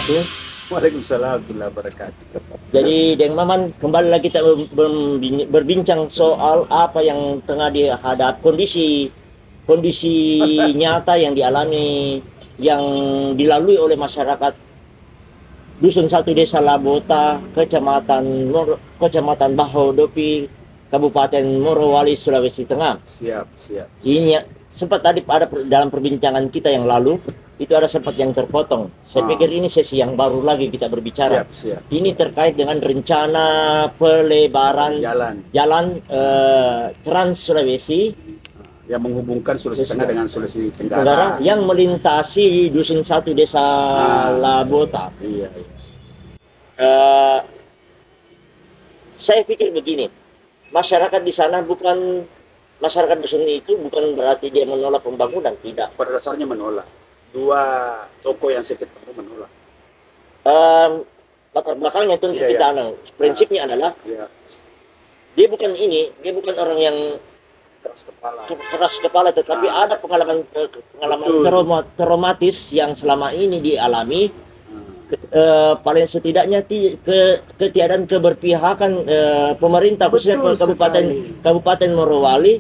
wabarakatuh. Waalaikumsalam warahmatullahi wabarakatuh. Jadi Deng Maman, kembali lagi kita berbincang soal apa yang tengah dihadap kondisi kondisi nyata yang dialami, yang dilalui oleh masyarakat Dusun Satu Desa Labota, Kecamatan Bahodopi, Kabupaten Morowali, Sulawesi Tengah. Siap, siap. Ini sempat tadi ada dalam perbincangan kita yang lalu, itu ada sempat yang terpotong. Saya pikir ini sesi yang baru lagi kita berbicara. Siap, siap. Ini terkait dengan rencana pelebaran jalan Trans Sulawesi yang menghubungkan Sulawesi Tengah dengan Sulawesi Tenggara yang melintasi Dusun Satu Desa Labota. Iya, iya. Saya pikir begini, masyarakat di sana masyarakat dusun itu bukan berarti dia menolak pembangunan, tidak. Pada dasarnya menolak. Dua toko yang saya ketemu menolak. Latar belakangnya tentu Iya, kita iya. prinsipnya adalah dia bukan orang yang keras kepala, tetapi ada pengalaman traumatis yang selama ini dialami. Paling setidaknya ketiadaan keberpihakan pemerintah khususnya Kabupaten Morowali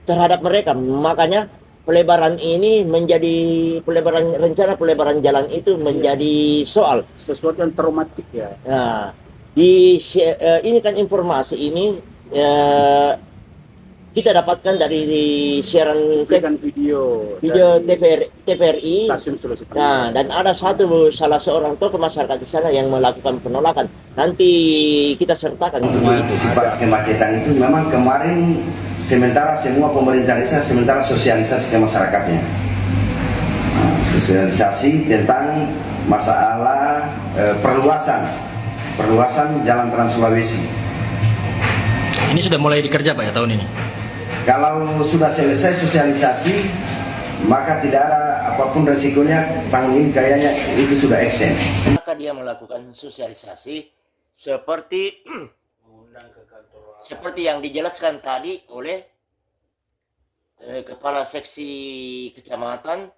terhadap mereka. Makanya pelebaran ini menjadi rencana pelebaran jalan itu menjadi soal sesuatu yang traumatik ya. Nah, ini kan informasi ini kita dapatkan dari siaran video TVRI Stasiun Sulawesi Tengah. Nah, dan ada salah seorang tokoh masyarakat di sana yang melakukan penolakan. Nanti kita sertakan video itu. Mengantisipasi kemacetan itu memang kemarin sementara semua pemerintah desa sementara sosialisasi ke masyarakatnya. Sosialisasi tentang masalah perluasan jalan Trans Sulawesi. Ini sudah mulai dikerja Pak ya tahun ini? Kalau sudah selesai sosialisasi, maka tidak ada apapun resikonya. Tahun ini kayaknya itu sudah eksen. Maka dia melakukan sosialisasi seperti yang dijelaskan tadi oleh Kepala Seksi Kecamatan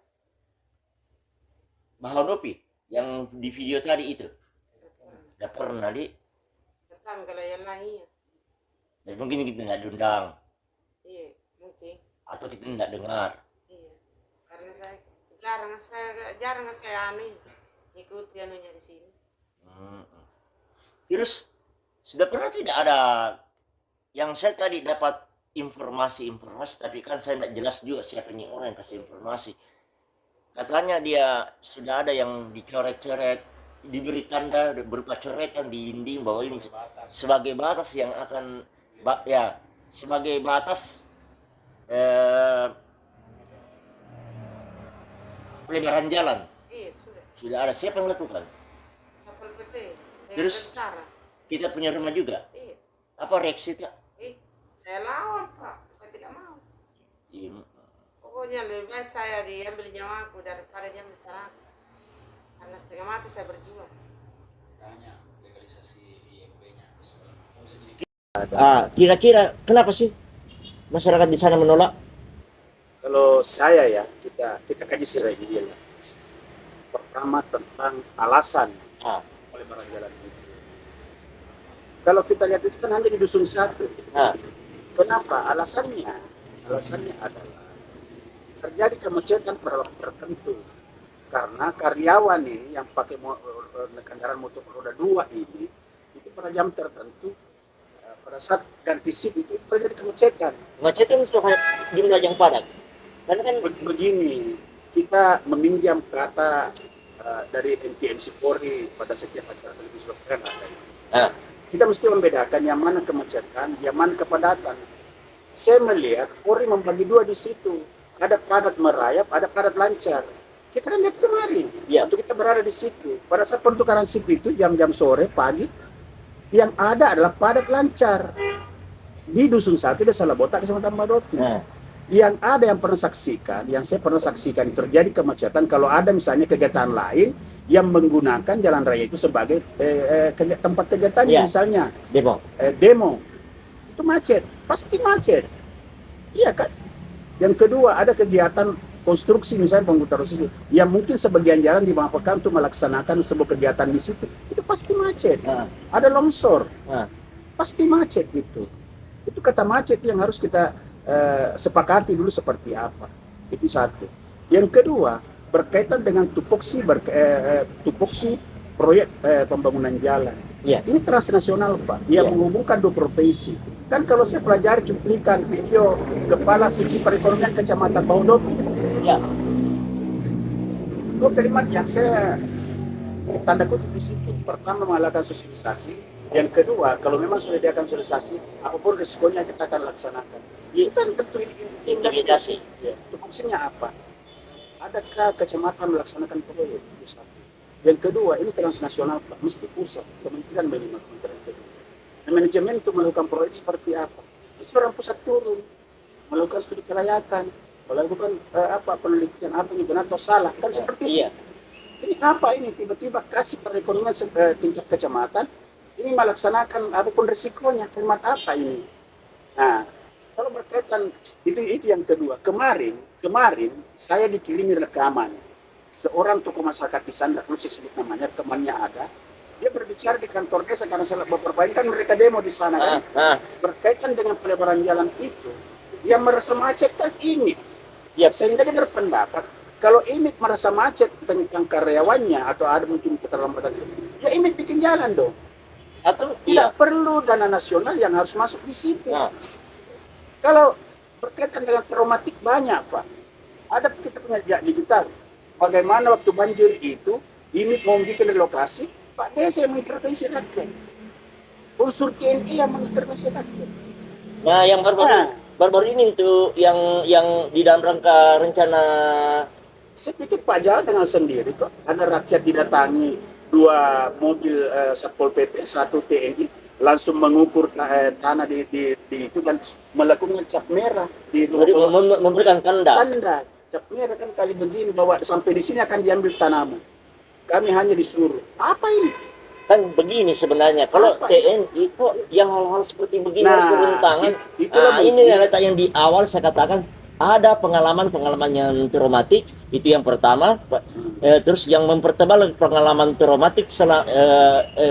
Bahodopi yang di video tadi itu. Tidak pernah kalau yang lain. Jadi mungkin kita nggak diundang. Iya, mungkin. Atau kita tidak dengar. Iya, karena jarang saya ikuti anunya di sini. Terus sudah pernah tidak ada yang saya tadi dapat informasi, tapi kan saya tidak jelas juga siapa ini orang yang kasih informasi. Katanya dia sudah ada yang dicoret-coret, diberi tanda berupa coretan di dinding bahwa ini sebagai batas yang akan sebagai batas pelebaran jalan. Iya, sudah ada. Siapa yang melakukan? Satpol PP. Terus kita punya rumah juga. Iya. Apa reaksi Kak? Saya lawan Pak, saya tidak mau. Iya. Pokoknya lebih baik saya diambil nyawaku daripada dia mentar aku. Karena setengah mati saya berjuang. Tanya legalisasi IMB-nya. Kira-kira kenapa sih masyarakat di sana menolak? Kalau saya ya, kita kaji secara ideal. Pertama tentang alasan pelebaran jalan itu. Kalau kita lihat itu kan hanya di Dusun Satu. Kenapa? Alasannya adalah terjadi kemacetan pada waktu tertentu. Karena karyawan ini yang pakai kendaraan motor roda 2 ini itu pada jam tertentu pada saat ganti shift itu terjadi kemacetan. Kemacetan itu jumlah yang padat. Karena kan begini, kita meminjam kata dari NTMC Polri pada setiap acara televisi swasta kan ada. Kita mesti membedakan yang mana kemacetan, yang mana kepadatan. Saya melihat Polri membagi dua di situ. Ada padat merayap, ada padat lancar. Kita kan lihat kemarin, waktu kita berada di situ. Pada saat pertukaran shift itu jam-jam sore, pagi, yang ada adalah padat lancar. Di Dusun Satu, Desa Labota, Kecamatan Bahodopi. Yang ada yang saya pernah saksikan itu terjadi kemacetan kalau ada misalnya kegiatan lain yang menggunakan jalan raya itu sebagai tempat kegiatannya, misalnya demo. Itu macet, pasti macet. Iya kan? Yang kedua, ada kegiatan konstruksi misalnya pemutar itu, ya mungkin sebagian jalan dimanfaatkan untuk melaksanakan sebuah kegiatan di situ, itu pasti macet. Ada longsor, pasti macet itu. Itu kata macet yang harus kita sepakati dulu seperti apa. Itu satu. Yang kedua, berkaitan dengan tupoksi proyek pembangunan jalan. Ini transnasional, Pak, yang menghubungkan 2 provinsi. Kan kalau saya pelajari cuplikan video Kepala Seksi Perekonomian Kecamatan Baudopi, 2 kalimat yang saya tanda kutip di situ. Pertama, melakukan sosialisasi. Yang kedua, kalau memang sudah diadakan sosialisasi, apapun risikonya kita akan laksanakan. Itu kan tentu Implementasi. Tupoksinya apa? Adakah kecamatan melaksanakan proyek? Itu satu. Yang kedua, ini transnasional, Pak, mesti pusat, kementerian minimal kementerian kedua. Dan manajemen untuk melakukan proyek seperti apa? Mesti orang pusat turun, melakukan studi kelayakan, melakukan penelitian apa yang benar atau salah, kan seperti itu. Ini apa ini? Tiba-tiba kasih perekonomian tingkat kecamatan, ini melaksanakan apapun risikonya, kalimat apa ini? Nah, kalau berkaitan itu yang kedua. Kemarin saya dikirimi rekaman seorang tokoh masyarakat di sana, perlu saya sebut namanya, rekamannya ada. Dia berbicara di kantor desa karena saya beberapa ini kan mereka demo di sana kan. Berkaitan dengan pelebaran jalan itu, yang merasa macet kan ini. Sehingga dia berpendapat kalau IMIT merasa macet tentang karyawannya atau ada mungkin keterlambatan, ya IMIT bikin jalan dong. Atau Tidak perlu dana nasional yang harus masuk di situ. Kalau berkaitan dengan traumatik banyak, Pak. Ada kita punya jejak digital. Bagaimana waktu banjir itu, IMIT mau bikin relokasi, Pak Desa yang mengintervensi rakyat. Unsur TNI yang mengintervensi rakyat. Nah, yang baru-baru ini itu yang di dalam rangka rencana. Saya pikir Pak Jal dengan sendiri kok. Ada rakyat didatangi 2 mobil Satpol PP, 1 TNI, langsung mengukur tanah di itu dan melakukan cap merah di memberikan tanda. Cap merah kan kali begini bahwa sampai di sini akan diambil tanaman. Kami hanya disuruh. Apa ini? Kan begini sebenarnya. Kalau TNI kok yang hal-hal seperti begini harus turun tangan. Ini letak yang di awal saya katakan ada pengalaman yang traumatik, itu yang pertama. Terus yang mempertebal pengalaman traumatik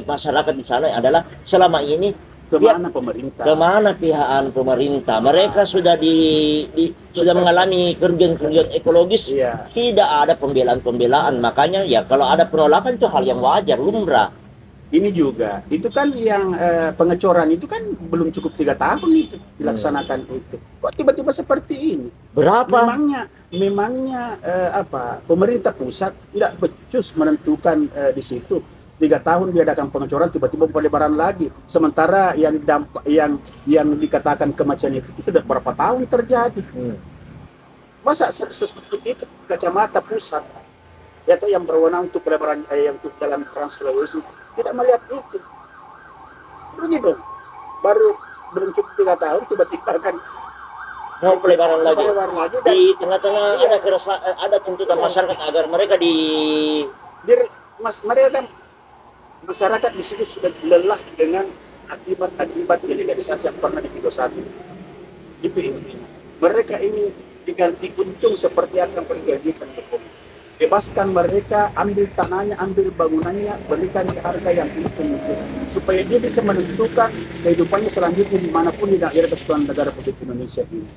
masyarakat di sana adalah selama ini kemana pihak pemerintah. Mereka sudah sudah mengalami kerugian ekologis. Tidak ada pembelaan. Makanya ya kalau ada penolakan itu hal yang wajar, lumrah. Ini juga, itu kan yang pengecoran itu kan belum cukup 3 tahun itu dilaksanakan itu. Kok tiba-tiba seperti ini? Berapa? Memangnya pemerintah pusat tidak becus menentukan di situ 3 tahun diadakan pengecoran, tiba-tiba pelebaran lagi. Sementara yang dikatakan kemacetan itu sudah berapa tahun terjadi. Masa seperti itu kacamata pusat atau yang berwenang untuk pelebaran yang untuk jalan Trans Sulawesi tidak melihat itu. Rugi dong. Baru belum cukup 3 tahun tiba-tiba akan mau pelebaran lagi. Dan di tengah-tengah ada tuntutan masyarakat agar mereka mereka kan masyarakat di situ sudah lelah dengan akibat ilegalisasi yang pernah di Pido 1. Itu intinya. Mereka ingin diganti untung seperti yang dijanjikan Jokowi. Bebaskan mereka, ambil tanahnya, ambil bangunannya, berikan ke harga yang itu supaya dia bisa menentukan kehidupannya selanjutnya dimanapun di daerah kesatuan negara Republik Indonesia ini.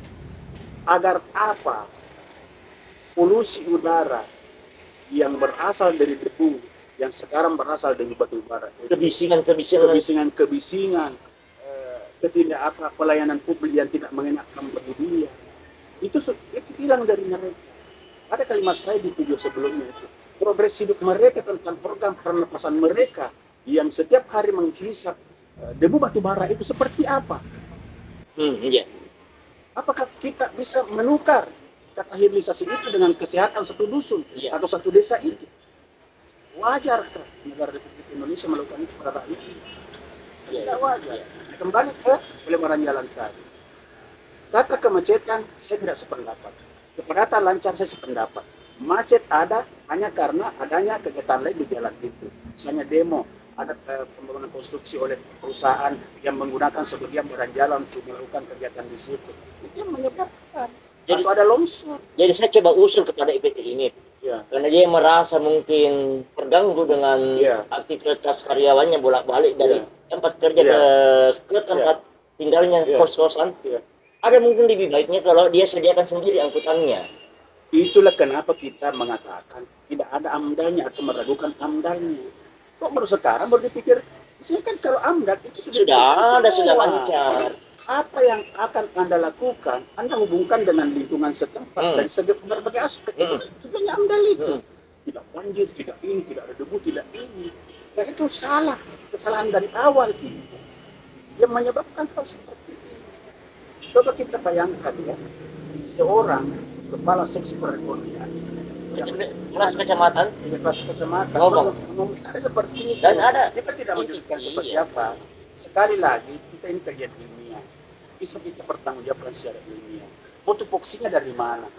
Agar apa? Polusi udara yang berasal dari debu, yang sekarang berasal dari batu bara, kebisingan, pelayanan publik yang tidak mengenakan bagi dia, itu hilang dari mereka. Ada kalimat saya di video sebelumnya itu, progres hidup mereka tentang program pernapasan mereka yang setiap hari menghisap debu batu bara itu seperti apa? Apakah kita bisa menukar kata hilirisasi itu dengan kesehatan satu dusun atau satu desa itu? Wajarkah negara Republik Indonesia melakukan itu pada rakyat? Tidak wajar. Kembali ke pelebaran jalan tadi. Kata kemacetan, saya tidak sependapat. Kepadatan lancar, saya sependapat. Macet ada hanya karena adanya kegiatan lain di jalan itu. Misalnya demo, ada pembangunan konstruksi oleh perusahaan yang menggunakan sebagian badan jalan untuk melakukan kegiatan di situ. Itu yang menyebabkan. Jadi- atau ada longsor. Jadi saya coba usul kepada IPT ini, Ya. karena dia merasa mungkin terganggu dengan Iya. aktivitas karyawannya bolak-balik dari Iya. tempat kerja Iya. ke tempat tinggalnya, Iya. kos-kosan. Iya. Ada mungkin lebih baiknya kalau dia sediakan sendiri angkutannya. Itulah kenapa kita mengatakan tidak ada amdalnya atau meragukan amdalnya. Kok baru sekarang baru dipikir? Saya kan kalau amdal itu sudah Sudah ada, semua. sudah lancar. Apa yang akan Anda lakukan? Anda hubungkan dengan lingkungan setempat dari segi berbagai aspek. Itu tujuannya amdal itu. Tidak banjir, tidak ini, tidak ada debu, tidak ini. Nah itu salah, kesalahan dari awal itu yang menyebabkan hal seperti ini. Coba kita bayangkan ya, seorang kepala seksi perekonomian yang Kelas kecamatan di kelas kecamatan Ngomong. ada seperti ini. Dan ada. Kita tidak menyebutkan Iya. siapa-siapa. Sekali lagi kita ini kajian ilmiah, bisa kita pertanggungjawabkan secara ilmiah. Tupoksinya dari mana?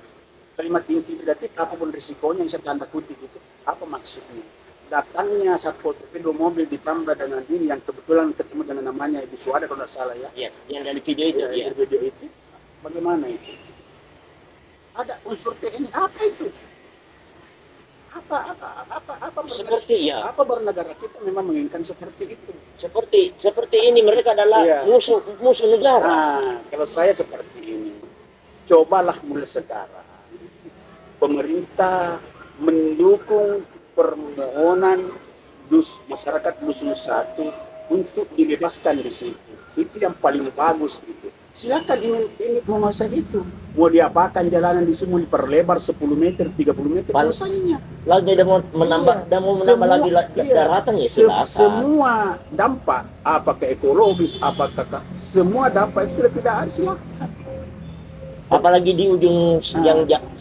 Kalimat intimidatif apapun risikonya yang saya tanda kutip itu apa maksudnya? Datangnya Satpol PP 2 mobil ditambah dengan ini yang kebetulan ketemu dengan namanya Ibu Suada kalau tidak salah ya. ya, yang dari video itu Ya, ya. di video itu bagaimana itu? Ada unsur TNI apa itu? Apa Seperti ya. apa bernegara kita memang menginginkan seperti itu? Seperti ini mereka adalah Iya. musuh negara. Nah, kalau saya seperti ini, cobalah mulai sekarang pemerintah mendukung permohonan masyarakat Dusun 1 untuk dibebaskan di situ. Itu yang paling bagus itu. Silakan ini menguasai itu. Mau diapakan jalanan di sini mau diperlebar 10 meter, 30 meter, usahanya. Lagi dia mau menambah, dia mau menambah lagi daratan ya silakan. Semua dampak, apakah ekologis, apakah semua dampak itu sudah tidak ada, silakan. Apalagi di ujung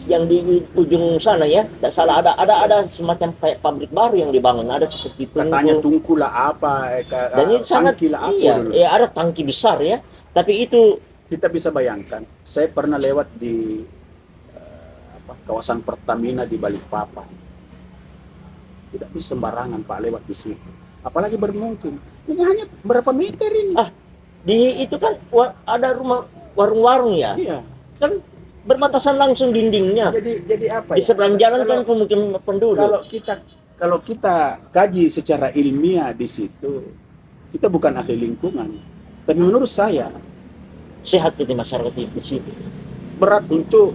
yang di ujung sana ya, tidak salah ada semacam kayak pabrik baru yang dibangun, ada seperti Katanya tungku lah apa, dan ini sangat tangki lah apa iya, dulu. ya ada tangki besar ya, tapi itu Kita bisa bayangkan, saya pernah lewat di kawasan Pertamina di Balikpapan. Tidak bisa sembarangan Pak lewat di situ. Apalagi bermungkin. Ini hanya berapa meter ini? di itu kan ada rumah warung-warung ya, Iya. kan berbatasan langsung dindingnya. Jadi apa Di ya? seberang jalan kan pemukiman penduduk. Kalau kita kaji secara ilmiah di situ, kita bukan ahli lingkungan. Tapi menurut saya Sehat itu masyarakat di situ. berat untuk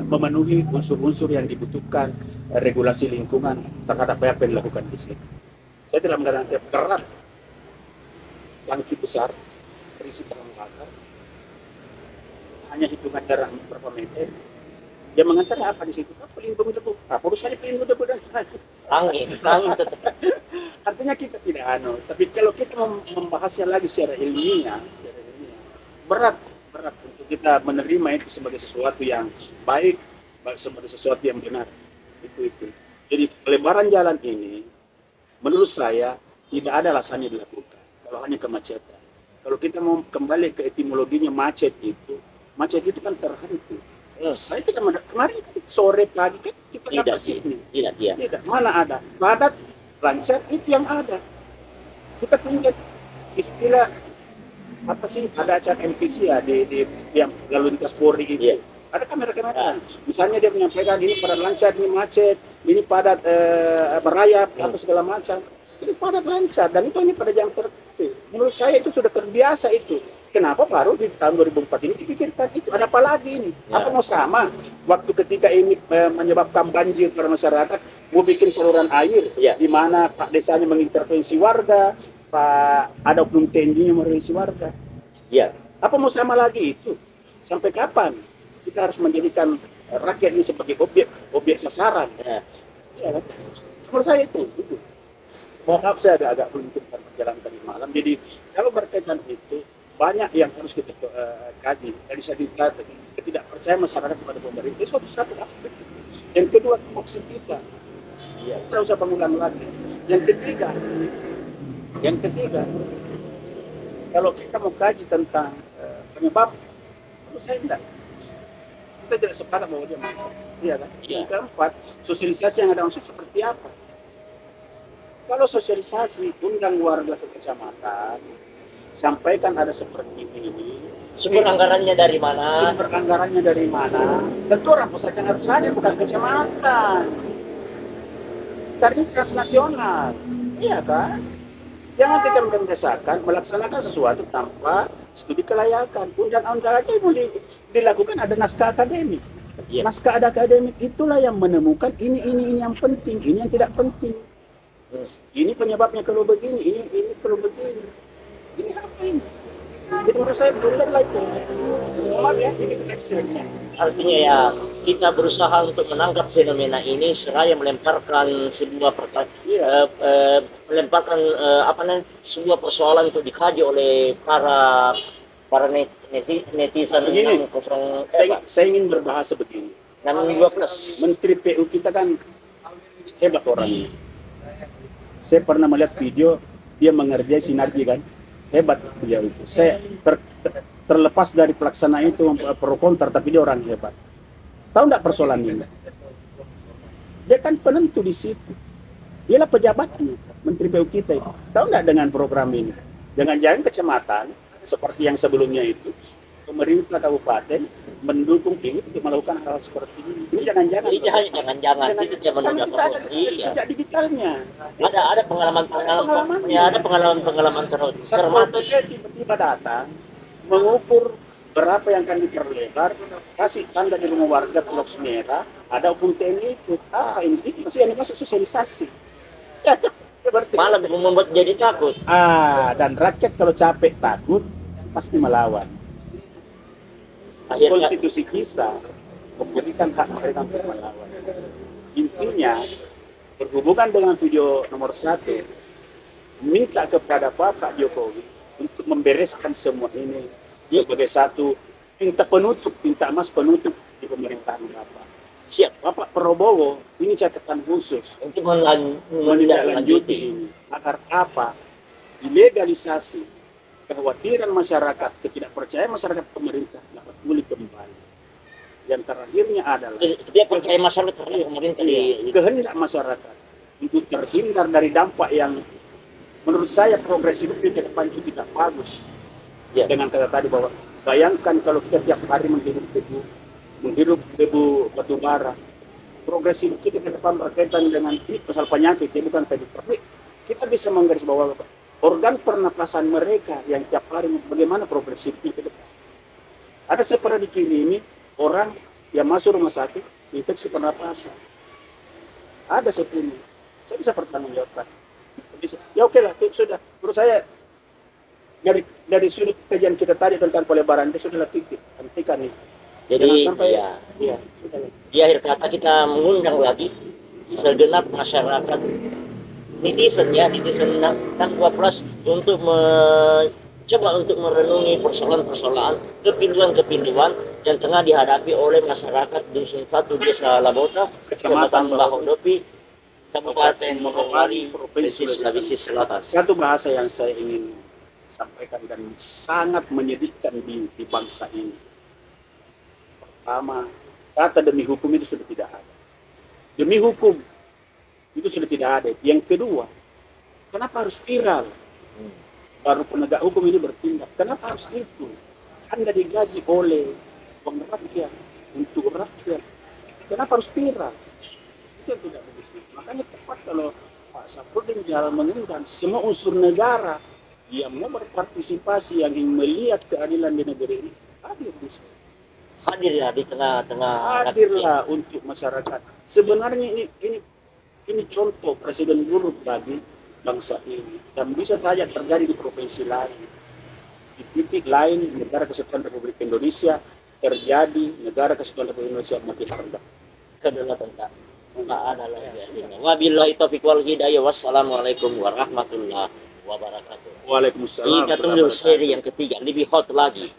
memenuhi unsur-unsur yang dibutuhkan regulasi lingkungan terhadap apa yang dilakukan di sini. Saya tidak mengatakan berat, tangki besar, berisi bahan bakar, hanya hitungan jarak berapa meter. Dia mengantar apa di situ? Pelindung debu. Urusannya pelindung debu dan Angin tetap. artinya kita tidak tapi kalau kita membahasnya lagi secara ilmiah, berat untuk kita menerima itu sebagai sesuatu yang baik, sebagai sesuatu yang benar. Itu. Jadi pelebaran jalan ini menurut saya tidak ada alasannya dilakukan kalau hanya kemacetan. Kalau kita mau kembali ke etimologinya macet itu kan terhenti. Saya tidak kemarin sore pagi kan kita dapat sini. Tidak, mana ada padat lancar itu yang ada. Kita punya istilah apa sih, ada acara MTC ya di yang lalu lintas Polri itu. Ada kamera-kamera. Misalnya dia menyampaikan ini padat lancar, ini macet, ini padat berayap, apa segala macam. Ini padat lancar dan itu hanya pada jam tertentu. Menurut saya itu sudah terbiasa itu. Kenapa baru di tahun 2004 ini dipikirkan itu? Ada apa lagi ini? Apa mau sama? Waktu ketika ini menyebabkan banjir pada masyarakat, mau bikin saluran air, di mana Pak Desanya mengintervensi warga, ada oknum TNI yang mengintervensi warga. Apa mau sama lagi itu? Sampai kapan kita harus menjadikan rakyat ini sebagai objek sasaran? Ya, menurut saya itu. Maaf saya agak menentukan perjalanan tadi malam. Jadi kalau berkaitan itu banyak yang harus kita kaji. Dari segi ketidakpercayaan masyarakat kepada pemerintah itu satu aspek. Yang kedua, tupoksi kita. Tidak usah pengulang lagi. Yang ketiga, kalau kita mau kaji tentang penyebab, menurut saya tidak. Kita tidak sepakat bahwa dia macet. Iya kan? Yang keempat, sosialisasi yang ada maksud seperti apa? Kalau sosialisasi, undang warga ke kecamatan, sampaikan ada seperti ini, Sumber anggarannya dari mana? Sumber anggarannya dari mana? Tentu orang pusat yang harus hadir, bukan kecamatan. Karena ini transnasional, iya kan? Jangan kita mendesakan melaksanakan sesuatu tanpa studi kelayakan. Undang-undang aja boleh dilakukan, ada naskah akademik. Iya. Naskah ada akademik itulah yang menemukan ini yang penting, ini yang tidak penting. Ini penyebabnya kalau begini, ini kalau begini. Ini apa ini? Jadi menurut saya blunder lah itu. Maaf ya, ini actionnya. Artinya ya kita berusaha untuk menangkap fenomena ini seraya melemparkan sebuah melemparkan sebuah persoalan untuk dikaji oleh para netizen Begini, yang kosong saya ingin berbahasa begini. 612. Menteri PU kita kan hebat orangnya. Saya pernah melihat video dia mengerjai sinergi kan, hebat beliau itu. Saya terlepas dari pelaksanaan itu pro kontra, tapi dia orang hebat. Tahu nggak persoalan ini? Dia kan penentu di situ. Dialah pejabatnya, Menteri PU kita itu. Tahu nggak dengan program ini? Jangan-jangan kecamatan seperti yang sebelumnya itu, pemerintah kabupaten mendukung ini untuk melakukan hal seperti ini. Ini jangan-jangan. Ini jangan-jangan itu tidak menunda Ada iya. jejak digitalnya. Ada pengalaman terhadap Satu tiba-tiba datang mengukur berapa yang akan diperlebar, kasih tanda di rumah warga Pulau Merah, ada hukum TNI ikut. Ini masih yang masuk sosialisasi. Ya, berarti. malah membuat jadi takut. Dan rakyat kalau capek takut pasti melawan. Akhirnya Konstitusi kita memberikan hak mereka untuk melawan. Intinya berhubungan dengan video nomor 1, minta kepada Bapak Jokowi untuk membereskan semua ini sebagai satu pinta emas penutup di pemerintahan Bapak. siap Bapak Prabowo ini catatan khusus untuk menindaklanjuti ini agar apa? Ilegalisasi, kekhawatiran masyarakat, ketidakpercayaan masyarakat pemerintah dapat pulih kembali. Yang terakhirnya adalah dia percaya masyarakat terhadap pemerintah di kehendak masyarakat untuk terhindar dari dampak yang menurut saya progres hidup ke depan itu tidak bagus. Ya. Dengan kata tadi bahwa bayangkan kalau kita tiap hari menghirup debu batu bara, progres hidup kita ke depan berkaitan dengan ini pasal penyakit ya, bukan tadi, tapi kita bisa menggarisbawahi organ pernapasan mereka yang tiap hari bagaimana progres hidupnya ke depan. Ada saya pernah dikirimi orang yang masuk rumah sakit infeksi pernapasan. Ada saya punya, saya bisa bertanggungjawabkan. Bisa. Ya oke lah, sudah. Menurut saya dari sudut kajian kita tadi tentang pelebaran itu sudahlah titik, hentikan ini. jadi Jangan sampai ya sudahlah. di akhir kata kita mengundang lagi segenap masyarakat netizen 12 untuk coba untuk merenungi persoalan-persoalan kepinduan yang tengah dihadapi oleh masyarakat Dusun 1 Desa Labota, Kecamatan Bahodopi, Kabupaten Morowali, Provinsi Sulawesi Selatan. Satu bahasa yang saya ingin sampaikan dan sangat menyedihkan di bangsa ini. Pertama, kata demi hukum itu sudah tidak ada. Demi hukum itu sudah tidak ada. Yang kedua, kenapa harus viral? Baru penegak hukum ini bertindak. Kenapa harus itu? Anda digaji oleh uang rakyat untuk rakyat. Kenapa harus viral? Itu yang tidak bagus. Makanya tepat kalau Pak Safruddin Jalal mengundang semua unsur negara yang mau berpartisipasi, yang ingin melihat keadilan di negeri ini, hadir di sini. Hadir ya di tengah-tengah Hadirlah untuk masyarakat. Sebenarnya ini contoh presiden buruk bagi bangsa ini dan bisa saja terjadi di provinsi lain, di titik lain negara kesatuan Republik Indonesia terjadi negara kesatuan Republik Indonesia makin rendah. kedaulatan tak ada lagi. Wabillahi taufiq wal hidayah. Wassalamualaikum warahmatullahi wabarakatuh. Waalaikumsalam. Kita tunggu seri yang ketiga lebih hot lagi.